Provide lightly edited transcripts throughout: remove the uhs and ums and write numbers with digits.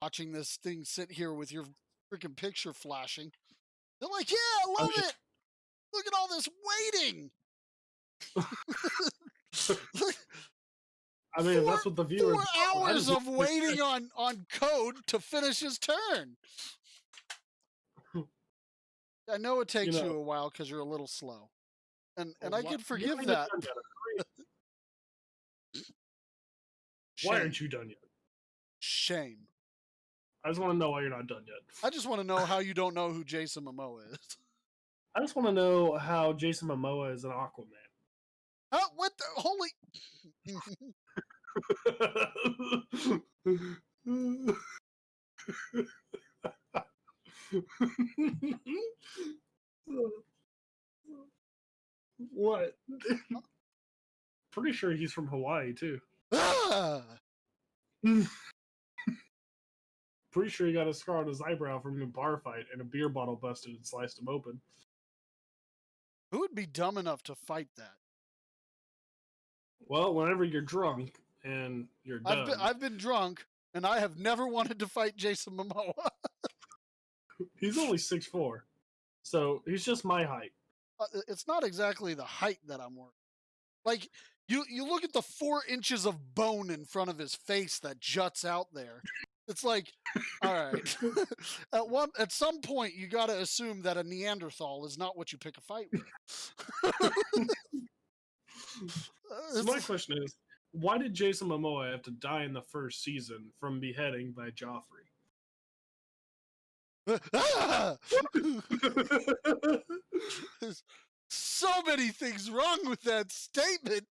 watching this thing sit here with your freaking picture flashing. They're like, yeah, I love it. Look at all this waiting. I mean, that's what the viewers. 4 hours of waiting on Code to finish his turn. I know it takes you a while because you're a little slow, and I can forgive that. Why aren't you done yet? Shame. I just want to know why you're not done yet. I just want to know how you don't know who Jason Momoa is. I just want to know how Jason Momoa is an Aquaman. Oh, what the holy? What? Pretty sure he's from Hawaii too. Pretty sure he got a scar on his eyebrow from a bar fight and a beer bottle busted and sliced him open. Who would be dumb enough to fight that? Well, whenever you're drunk and you're done. I've been drunk, and I have never wanted to fight Jason Momoa. He's only 6'4", so he's just my height. It's not exactly the height that I'm worried. Like, you look at the 4 inches of bone in front of his face that juts out there. It's like, all right. At some point, you got to assume that a Neanderthal is not what you pick a fight with. So my question is, why did Jason Momoa have to die in the first season from beheading by Joffrey? There's so many things wrong with that statement.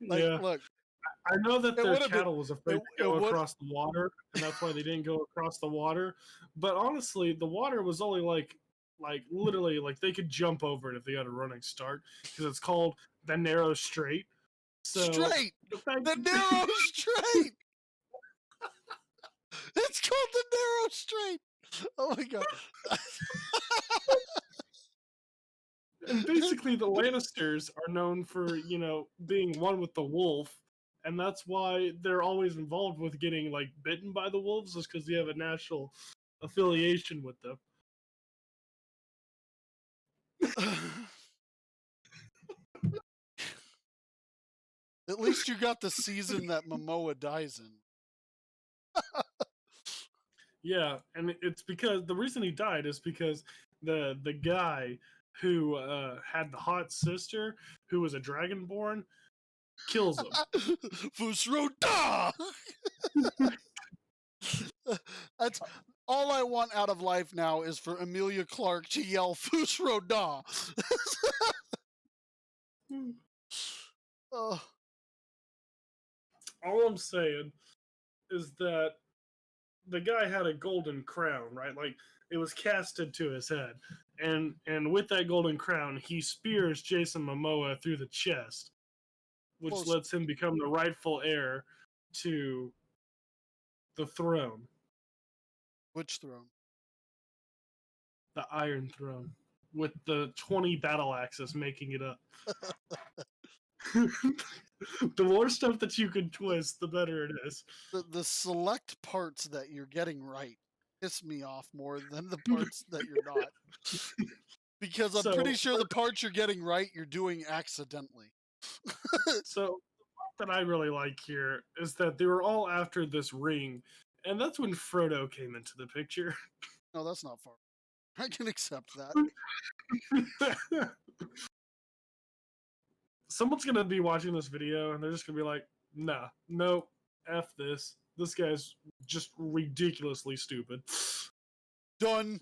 Look. I know that their cattle was afraid to go across the water, and that's why they didn't go across the water. But honestly, the water was only like literally, like they could jump over it if they got a running start, because it's called the Narrow Strait. So, the Narrow Strait! It's called the Narrow Strait! Oh my god. And basically, the Lannisters are known for, being one with the wolf. And that's why they're always involved with getting, bitten by the wolves, is because they have a national affiliation with them. At least you got the season that Momoa dies in. Yeah, and it's because the reason he died is because the guy who had the hot sister, who was a dragonborn, kills him. Fusroda! That's all I want out of life now, is for Emilia Clarke to yell Fusroda. All I'm saying is that the guy had a golden crown, right? Like, it was casted to his head. And with that golden crown, he spears Jason Momoa through the chest, which lets him become the rightful heir to the throne. Which throne? The Iron Throne, with the 20 battle axes making it up. The more stuff that you can twist, the better it is. The select parts that you're getting right piss me off more than the parts that you're not. Because I'm pretty sure the parts you're getting right, you're doing accidentally. So, the part that I really like here is that they were all after this ring, and that's when Frodo came into the picture. No, that's not far. I can accept that. Someone's going to be watching this video, and they're just going to be like, nah, nope, F this. This guy's just ridiculously stupid. Done.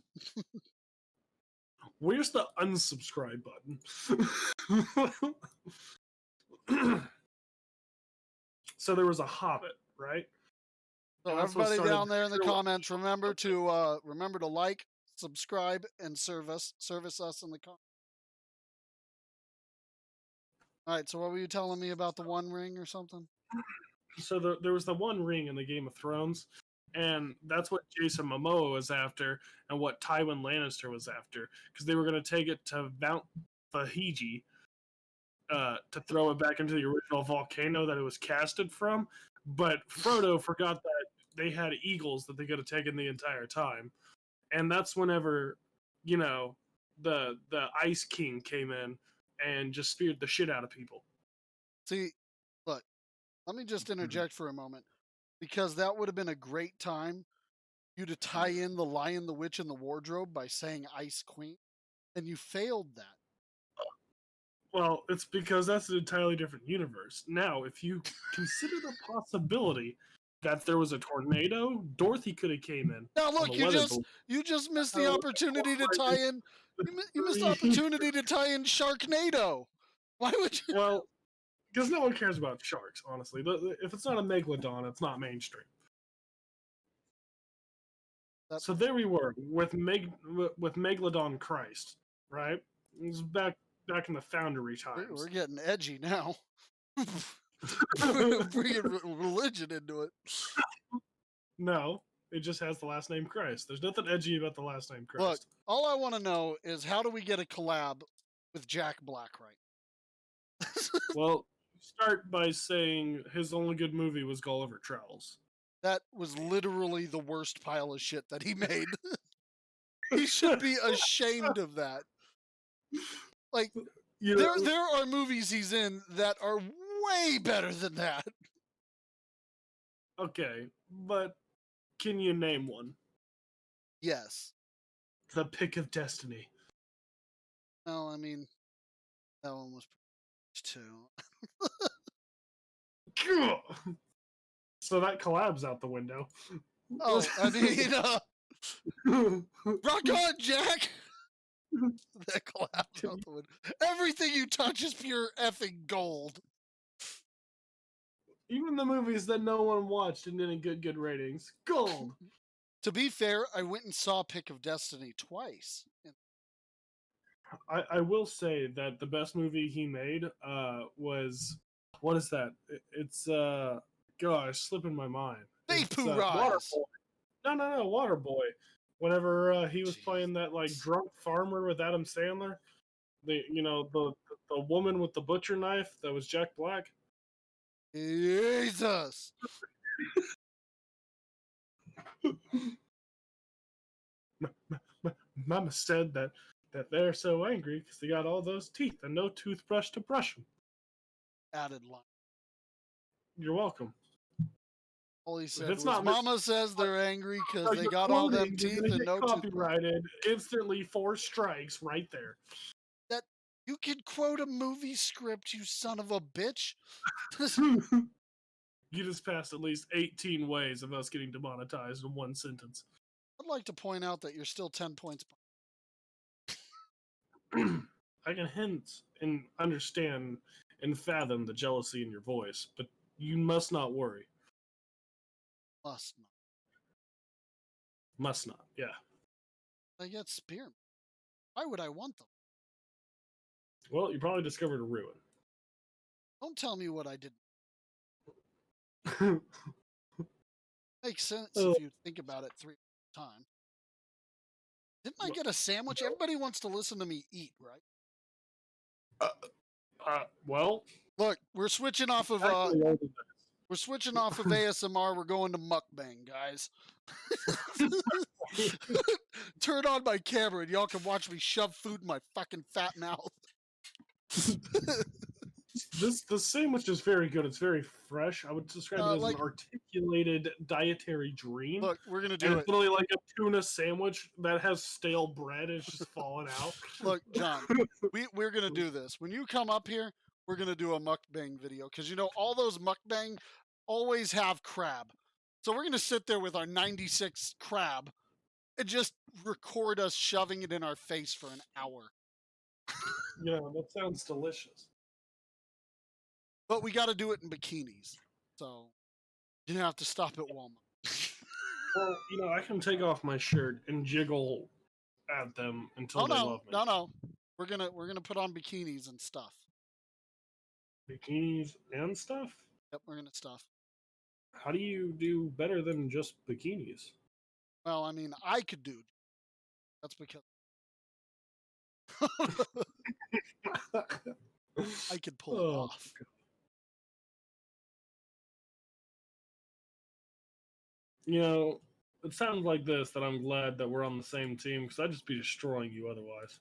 Where's the unsubscribe button? So there was a hobbit, right? So everybody down there in the comments, remember to like, subscribe, and service us in the comments. All right, so what were you telling me about the One Ring or something? So there was the One Ring in the Game of Thrones, and that's what Jason Momoa was after, and what Tywin Lannister was after, because they were going to take it to Mount Fahiji to throw it back into the original volcano that it was casted from. But Frodo forgot that they had eagles that they could have taken the entire time, and that's whenever, you know, the Ice King came in and just speared the shit out of people. See, look, let me just Mhm. interject for a moment because that would have been a great time you to tie in the Lion, the Witch, and the Wardrobe by saying Ice Queen, and you failed that. Well, it's because that's an entirely different universe. Now, if you consider the possibility that there was a tornado, Dorothy could have came in Now, on the look, you weather just balloon. you just missed the Oh, opportunity to right tie in. You missed the in- opportunity to tie in Sharknado. Why would you? well, because no one cares about sharks, honestly. If it's not a megalodon, it's not mainstream. That, So there we were with Megalodon Christ, right? It was back in the Foundry we're times. getting edgy now. Bringing religion into it. No, it just has the last name Christ. There's nothing edgy about the last name Look, Christ. all I want to know is how do we get a collab with Jack Black right? Well, start by saying his only good movie was Gulliver Travels. That was literally the worst pile of shit that he made. He should be ashamed of that. Like You there are movies he's in that are way better than that. okay, but can you name one? Yes. The Pick of Destiny. Well, I mean, that one was too. So that collabs out the window. Oh, I mean, rock on, Jack. That collapsed out the window. Everything you touch is pure effing gold. Even the movies that no one watched and didn't get good ratings, gold. To be fair, I went and saw Pick of Destiny twice. I will say that the best movie he made was what is that? It's gosh, slipping my mind. It's Vaporize. Waterboy. No, Waterboy. Whenever he was Jeez. playing that like drunk farmer with Adam Sandler, the woman with the butcher knife that was Jack Black. Jesus. Mama said that they're so angry because they got all those teeth and no toothbrush to brush them. Added line. You're welcome. All he said If it's was, not Mama says they're angry because they you're got all them quoting, you're teeth gonna and get no toothbrush. copyrighted instantly. 4 strikes right there. That you can quote a movie script, you son of a bitch. You just passed at least 18 ways of us getting demonetized in one sentence. I'd like to point out that you're still 10 points I can hint and understand and fathom the jealousy in your voice, but you must not worry. must not. Must not, yeah. I get spearmen. Why would I want them? Well, you probably discovered a ruin. Don't tell me what I did. Oh, Makes sense if you think about it 3 times. Didn't I get a sandwich? Everybody wants to listen to me eat, right? well, Look, we're switching off of actually, older than we're switching off of ASMR. We're going to mukbang, guys. Turn on my camera and y'all can watch me shove food in my fucking fat mouth. the sandwich is very good. It's very fresh. I would describe it as Like, an articulated dietary dream. look, we're gonna And do it's it. literally like a tuna sandwich that has stale bread. It's just falling out. Look, John, we're gonna do this. When you come up here, we're gonna do a mukbang video because you know all those mukbang always have crab. So we're gonna sit there with our 96 crab and just record us shoving it in our face for an hour. Yeah, that sounds delicious. But we got to do it in bikinis, so you have to stop at Walmart. Well, I can take off my shirt and jiggle at them until Oh they no, love me. no. We're gonna put on bikinis and stuff. Bikinis and stuff? Yep, we're gonna stuff. How do you do better than just bikinis? Well, I mean, I could do. That's because I could pull it Oh, off. You know, it sounds like this that I'm glad that we're on the same team because I'd just be destroying you otherwise.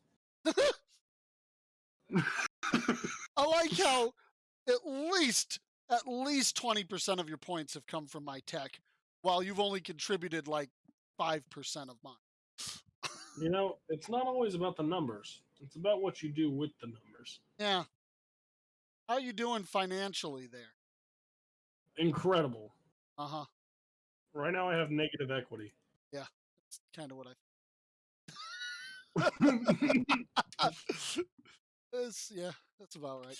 I like how at least 20% of your points have come from my tech, while you've only contributed like 5% of mine. You know, it's not always about the numbers. It's about what you do with the numbers. Yeah. How you doing financially there? Incredible. Uh-huh. Right now I have negative equity. Yeah. That's kind of what yeah, that's about right.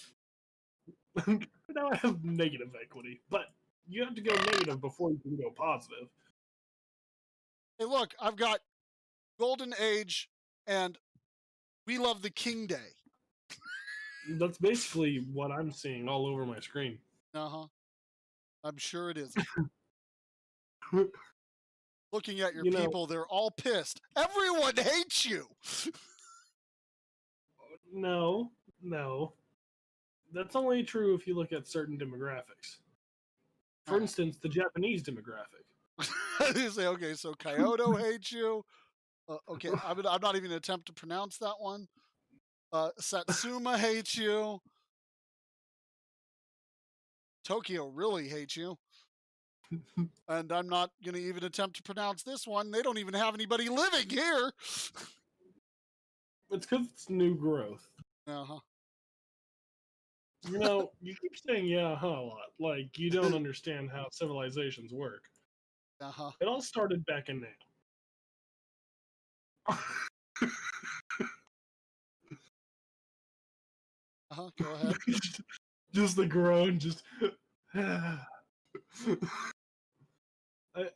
Right now I have negative equity, but you have to go negative before you can go positive. Hey, look, I've got Golden Age and We Love the King Day. That's basically what I'm seeing all over my screen. Uh-huh. I'm sure it is. Looking at your You know, people, they're all pissed. Everyone hates you. no. That's only true if you look at certain demographics. For Alright. instance, the Japanese demographic. You say, okay, so Kyoto hates you. Okay, I'm not even going to attempt to pronounce that one. Satsuma hates you. Tokyo really hates you. And I'm not going to even attempt to pronounce this one. They don't even have anybody living here. It's because it's new growth. Uh-huh. You know, you keep saying yeah, huh, a lot. Like, you don't understand how civilizations work. Uh-huh. It all started back in now. Uh-huh. Go ahead. Just the groan, just.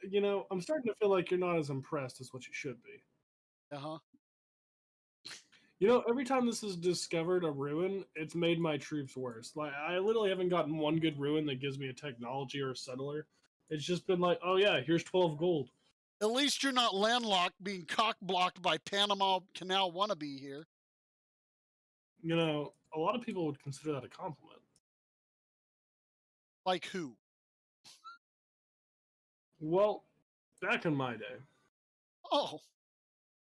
You know, I'm starting to feel like you're not as impressed as what you should be. Uh-huh. You know, every time this has discovered a ruin, it's made my troops worse. Like, I literally haven't gotten one good ruin that gives me a technology or a settler. It's just been like, oh yeah, here's 12 gold. At least you're not landlocked, being cock-blocked by Panama Canal wannabe here. You know, a lot of people would consider that a compliment. Like who? Well, back in my day. Oh.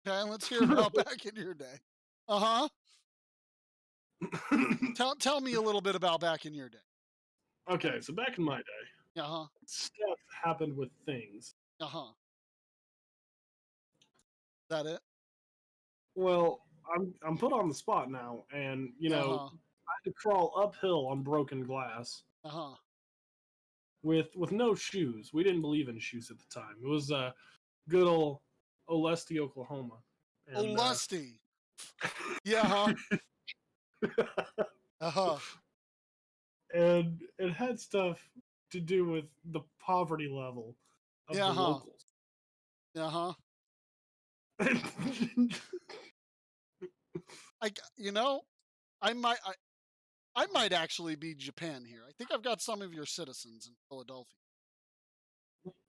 Okay, let's hear about back in your day. Uh-huh. Tell me a little bit about back in your day. Okay, so back in my day, Uh-huh. stuff happened with things. Uh-huh. Is that it? Well, I'm put on the spot now, and you know, Uh-huh. I had to crawl uphill on broken glass Uh-huh. with no shoes. We didn't believe in shoes at the time. It was good old Olesti, Oklahoma. Oh, And, lusty. Yeah, huh? Uh-huh. and it had stuff to do with the poverty level of Yeah, the huh? locals. Uh-huh. You know, I might actually be Japan here. I think I've got some of your citizens in Philadelphia.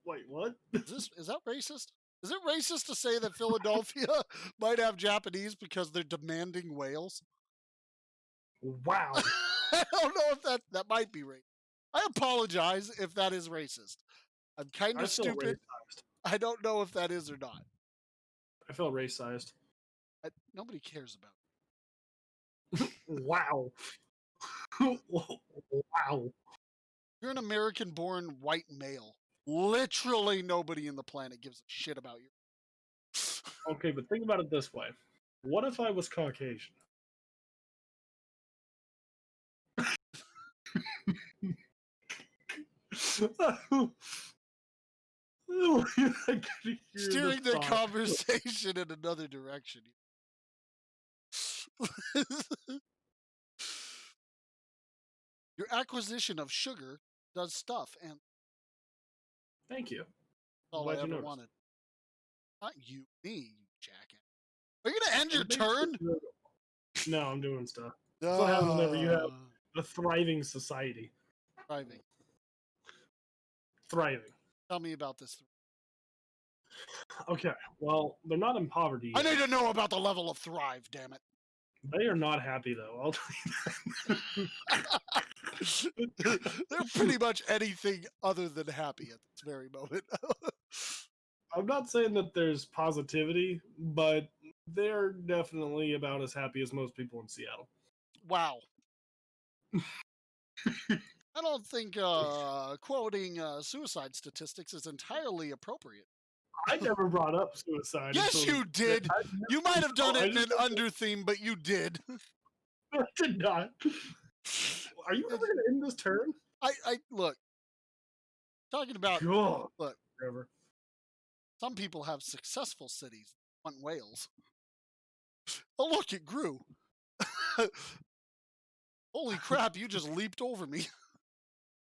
Wait, what? Is that racist? Is it racist to say that Philadelphia might have Japanese because they're demanding whales? Wow. I don't know if that might be racist. I apologize if that is racist. I'm kind I of feel stupid. racist. I don't know if that is or not. I felt racist. Nobody cares about Wow. Wow. You're an American-born white male. Literally nobody in the planet gives a shit about you. Okay, but think about it this way. What if I was Caucasian? Steering the conversation in another direction. Your acquisition of sugar does stuff, and Thank you. that's all Glad I you ever noticed. wanted. Not you, me, you jackass. Are you gonna end your turn? No, I'm doing stuff. That's what happens whenever you have a thriving society. Thriving. Thriving. Tell me about this. Okay, well, they're not in poverty I yet. need to know about the level of thrive, damn it. They are not happy though. I'll tell you that. They're pretty much anything other than happy at this very moment. I'm not saying that there's positivity, but they're definitely about as happy as most people in Seattle. Wow. I don't think quoting suicide statistics is entirely appropriate. I never brought up suicide. Yes, until you did. You might have done it in an under theme, but you did. I did not. Are you ever going to end this turn? I look. Talking about God. look. Forever. Some people have successful cities on whales. Oh look, it grew. Holy crap! You just leaped over me.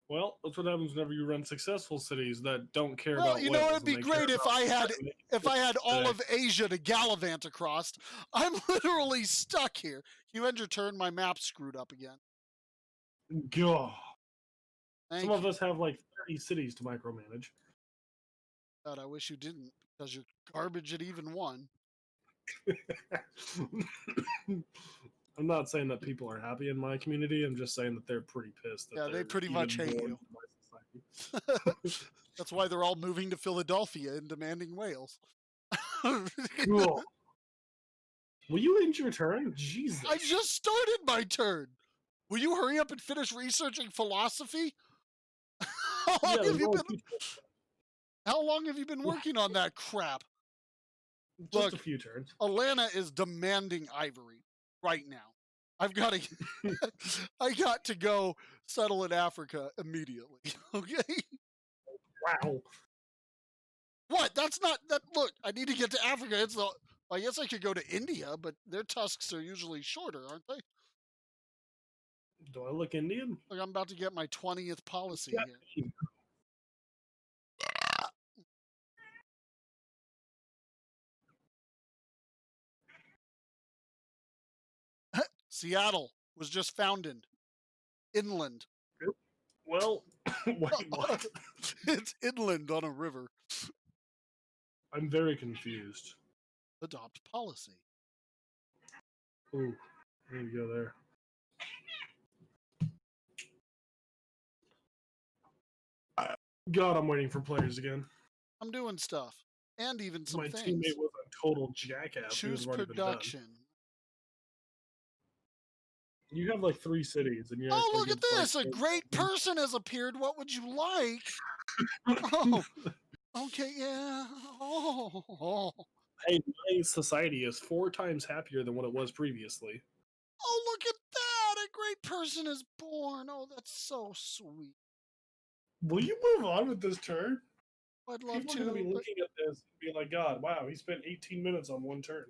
Well, that's what happens whenever you run successful cities that don't care Well, about you know, whales, it'd be and they care great if about I had all of Asia to gallivant across. I'm literally stuck here. You end your turn. My map's screwed up again. God. Thank Some of you. us have like 30 cities to micromanage. God, I wish you didn't, because you're garbage at even one. I'm not saying that people are happy in my community. I'm just saying that they're pretty pissed. That Yeah, they they're pretty even much hate born you. into my society. That's why they're all moving to Philadelphia and demanding whales. Cool. Will you end your turn? Jesus. I just started my turn. Will you hurry up and finish researching philosophy? Yeah, there's only 2 How long have you been working on that crap? Just Look, a few turns. Atlanta is demanding ivory right now. I've got to I got to go settle in Africa immediately. Okay? Wow. What? That's not that look, I need to get to Africa. It's the I guess I could go to India, but their tusks are usually shorter, aren't they? Do I look Indian? Like I'm about to get my 20th policy Yeah. here. Seattle was just founded. Inland. Well, wait, what? It's inland on a river. I'm very confused. Adopt policy. Ooh, there you go there. God, I'm waiting for players again. I'm doing stuff. And even some My things. teammate was a total jackass. Choose production. You have like 3 cities, and you Oh, look at this! A great person has appeared. What would you like? Oh, okay, yeah. Oh. Hey, my society is 4 times happier than what it was previously. Oh, look at that! A great person is born. Oh, that's so sweet. Will you move on with this turn? I'd love People to. are going to be looking at this and be like, God, wow, he spent 18 minutes on one turn.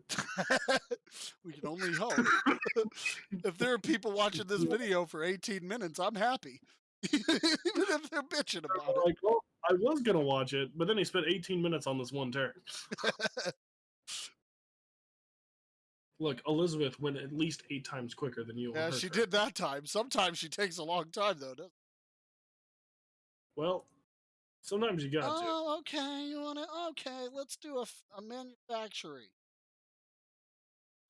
We can only hope. If there are people watching this video for 18 minutes, I'm happy. Even if they're bitching about it. Like, well, I was going to watch it, but then he spent 18 minutes on this one turn. Look, Elizabeth went at least 8 times quicker than you. Yeah, she did that time. Sometimes she takes a long time, though, doesn't it? Well, sometimes you got to. Oh, okay. You want to? Okay, let's do a manufacturing.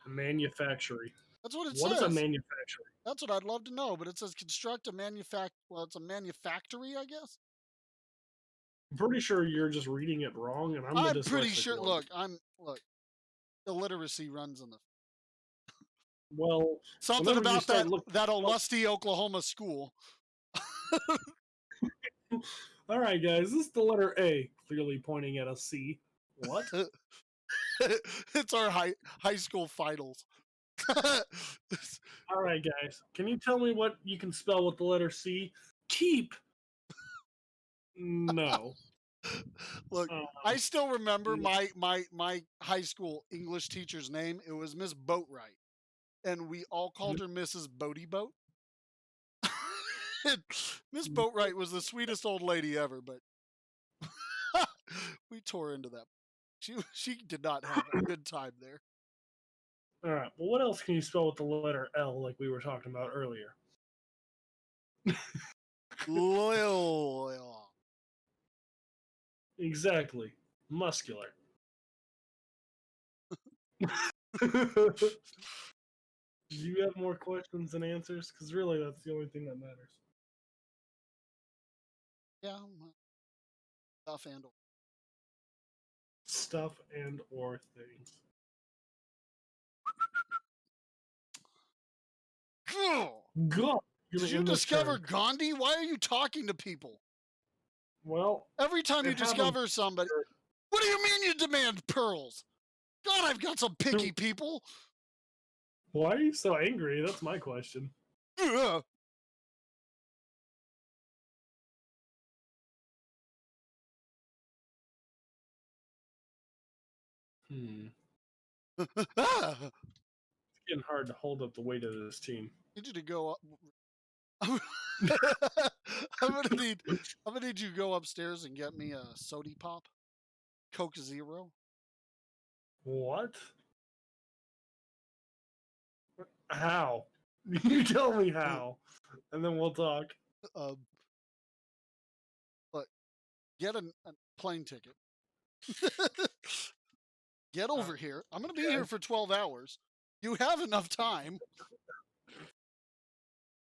A manufactory. That's what it says. What is a manufactory? That's what I'd love to know, but it says construct a well, it's a manufactory, I guess. I'm pretty sure you're just reading it wrong, and I'm pretty sure. Look, illiteracy runs in the. Well, something about that lusty Oklahoma school. All right, guys, this is the letter A, clearly pointing at a C. What? It's our high school finals. All right, guys, can you tell me what you can spell with the letter C? Keep. No. Look, I still remember my high school English teacher's name. It was Miss Boatwright, and we all called her Mrs. Boaty Boat. Miss Boatwright was the sweetest old lady ever, but we tore into that. She did not have a good time there. All right. Well, what else can you spell with the letter L, like we were talking about earlier? Loyal. Exactly. Muscular. Do you have more questions than answers? Because really, that's the only thing that matters. Yeah, stuff and Stuff and or things. God, did you discover Gandhi? Why are you talking to people? Well, Every time you discover somebody, what do you mean you demand pearls? God, I've got some picky people. Why are you so angry? That's my question. Ugh. It's getting hard to hold up the weight of this team. I need you to go up. I'm gonna need you to go upstairs and get me a sody pop, Coke Zero. What? How? You tell me how, and then we'll talk. But get a plane ticket. Get over here. I'm gonna be here for 12 hours. You have enough time.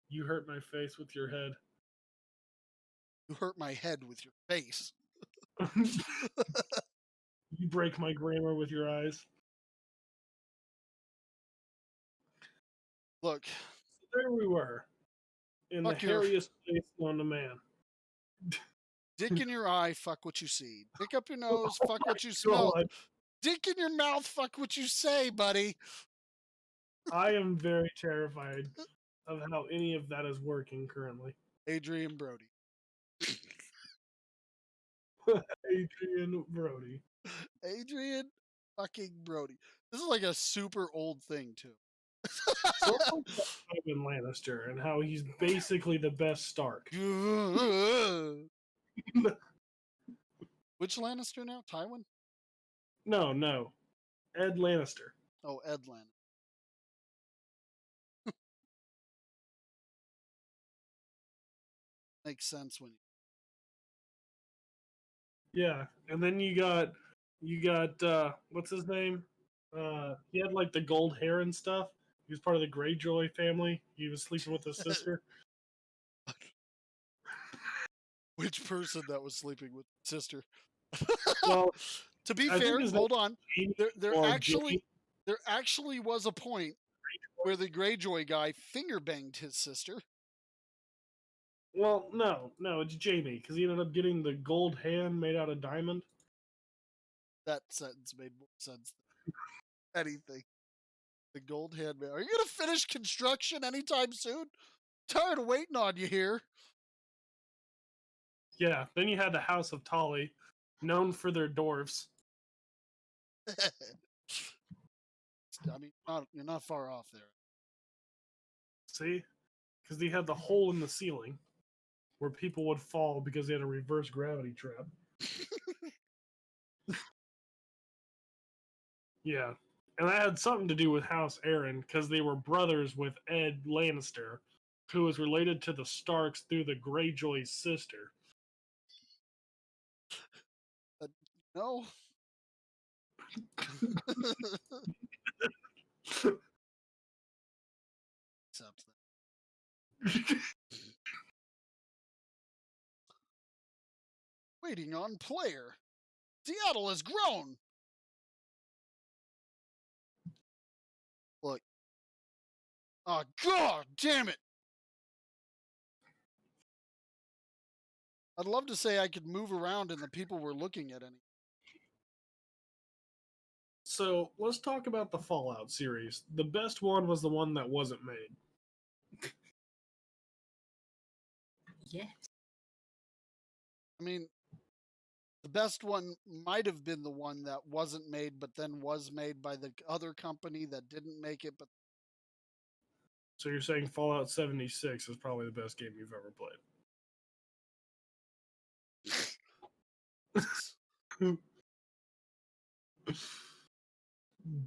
You hurt my face with your head. You hurt my head with your face. You break my grammar with your eyes. Look. So there we were. In the hairiest place known to man. Dick in your eye, fuck what you see. Dick up your nose, fuck what you smell. Dick in your mouth, fuck what you say, buddy. I am very terrified of how any of that is working currently. Adrian Brody. Adrian Brody. Adrian fucking Brody. This is like a super old thing, too. So Tywin Lannister and how he's basically the best Stark. Which Lannister now? Tywin? No. Ed Lannister. Oh, Ed Lannister. Makes sense when Yeah, and then you got what's his name? He had like the gold hair and stuff. He was part of the Greyjoy family. He was sleeping with his sister. Which person that was sleeping with sister? Well, to be fair, hold on. There actually was a point where the Greyjoy guy finger banged his sister. Well, no, it's Jamie because he ended up getting the gold hand made out of diamond. That sentence made more sense than anything. The gold hand man. Are you gonna finish construction anytime soon? Tired of waiting on you here. Yeah. Then you had the House of Tolly, known for their dwarves. I mean, you're not far off there. See, because they had the hole in the ceiling where people would fall because they had a reverse gravity trap. Yeah. And that had something to do with House Aaron because they were brothers with Ed Lannister, who was related to the Starks through the Greyjoy's sister. No. Except that. Waiting on player. Seattle has grown. Look. Oh, God damn it. I'd love to say I could move around and the people were looking at any. So let's talk about the Fallout series. The best one was the one that wasn't made. Yes. I mean, the best one might have been the one that wasn't made, but then was made by the other company that didn't make it. But so you're saying Fallout 76 is probably the best game you've ever played.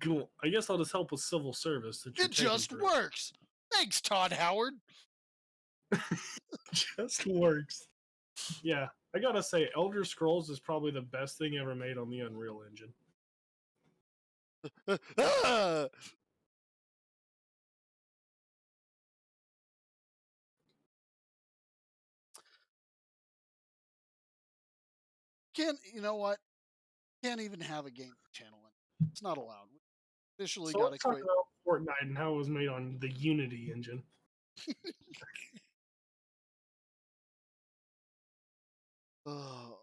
Cool. I guess I'll just help with civil service. It just works. Thanks, Todd Howard. Just works. Yeah, I gotta say, Elder Scrolls is probably the best thing ever made on the Unreal Engine. Can't, you know what? Can't even have a gaming channel. It's not allowed. We officially So got to let's talk quit. about Fortnite and how it was made on the Unity engine. Oh,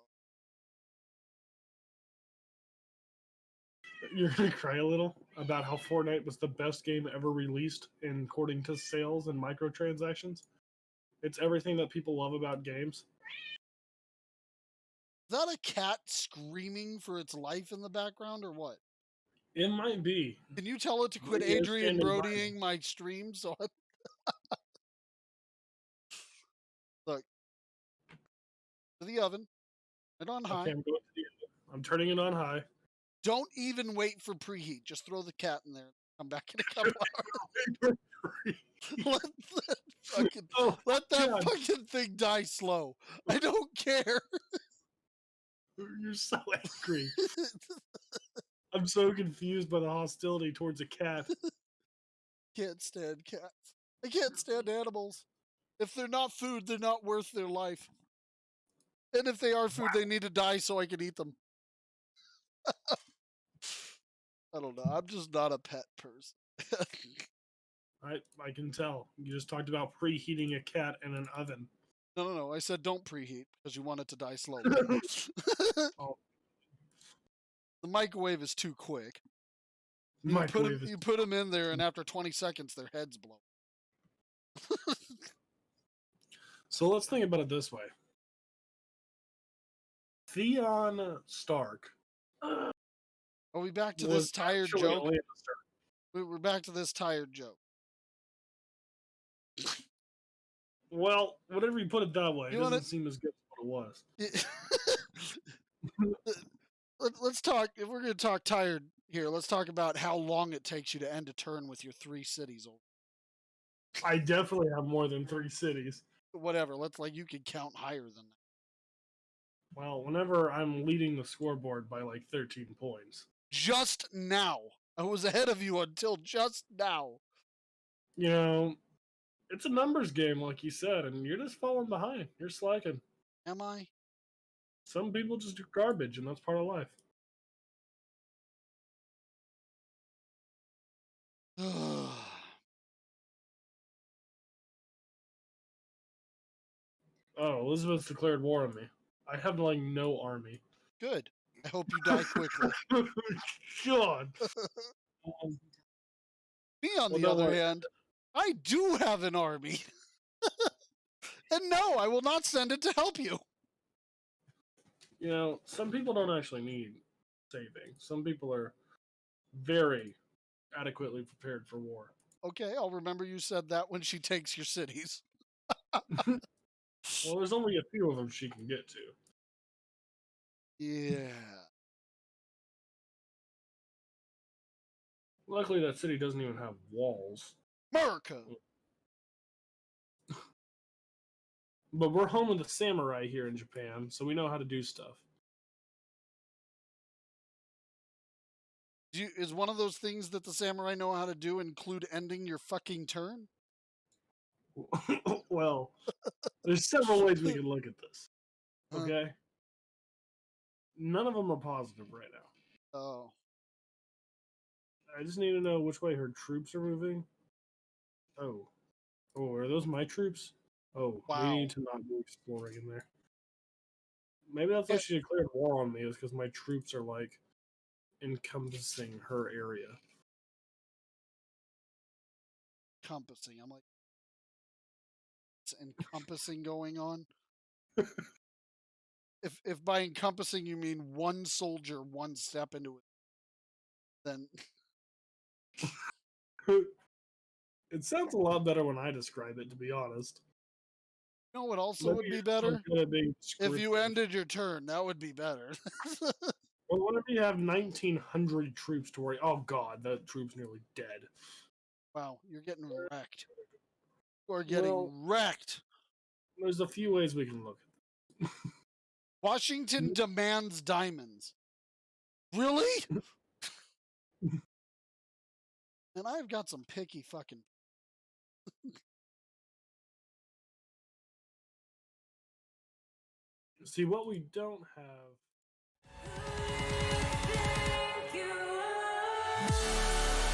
You're gonna cry a little about how Fortnite was the best game ever released according to sales and microtransactions. It's everything that people love about games. is that a cat screaming for its life in the background or what? It might be. Can you tell it to quit Maybe it's Adrian standing by me. Brodying my stream? So look to the oven, and on Okay, high. I'm going to the end. I'm turning it on high. Don't even wait for preheat. Just throw the cat in there. Come back in a couple hours. let that fucking Oh let that God, fucking thing die slow. I don't care. you're so angry. I'm so confused by the hostility towards a cat. Can't stand cats. I can't stand animals. If they're not food, they're not worth their life. And if they are food, they need to die so I can eat them. I don't know. I'm just not a pet person. I can tell. You just talked about preheating a cat in an oven. No. I said don't preheat because you want it to die slowly. Oh, The microwave is too quick. microwave is. You put them in there, and after 20 seconds, their heads blow. So let's think about it this way. Theon Stark Are we back to was this tired actually a joke? Lannister. We're back to this tired joke. Well, whatever you put it that way, it You doesn't want seem as good as what it was. Let's talk. If we're going to talk tired here, let's talk about how long it takes you to end a turn with your 3 cities. Or I definitely have more than 3 cities. whatever. Let's like you can count higher than that. Well, whenever I'm leading the scoreboard by like 13 points. Just now, I was ahead of you until just now. You know, it's a numbers game, like you said, and you're just falling behind. You're slacking. Am I? Some people just do garbage, and that's part of life. Oh, Elizabeth's declared war on me. I have like no army. Good. I hope you die quickly. God. Me, on Well, the don't other worry. hand, I do have an army. And no, I will not send it to help you. You know, some people don't actually need saving. Some people are very adequately prepared for war. Okay, I'll remember you said that when she takes your cities. Well, there's only a few of them she can get to. Yeah. Luckily, that city doesn't even have walls. America. But we're home of the samurai here in Japan, so we know how to do stuff. Is one of those things that the samurai know how to do include ending your fucking turn? Well, there's several ways we can look at this. Okay? None of them are positive right now. Oh. I just need to know which way her troops are moving. Oh. Oh, are those my troops? Oh, we Wow. need to not go exploring in there. Maybe that's why Yeah. she declared war on me, is because my troops are like encompassing her area. Encompassing. I'm like, it's encompassing going on. If by encompassing you mean one soldier one step into it, then It sounds a lot better when I describe it, to be honest. you know what also Maybe would be you're so better? good at being If you descriptive. ended your turn, that would be better. Well, whenever you have 1,900 troops to worry, oh god, that troop's nearly dead. Wow, you're getting wrecked. You are getting Well, wrecked. there's a few ways we can look at Washington demands diamonds. Really? And I've got some picky fucking. it. See, what we don't have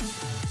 Peace.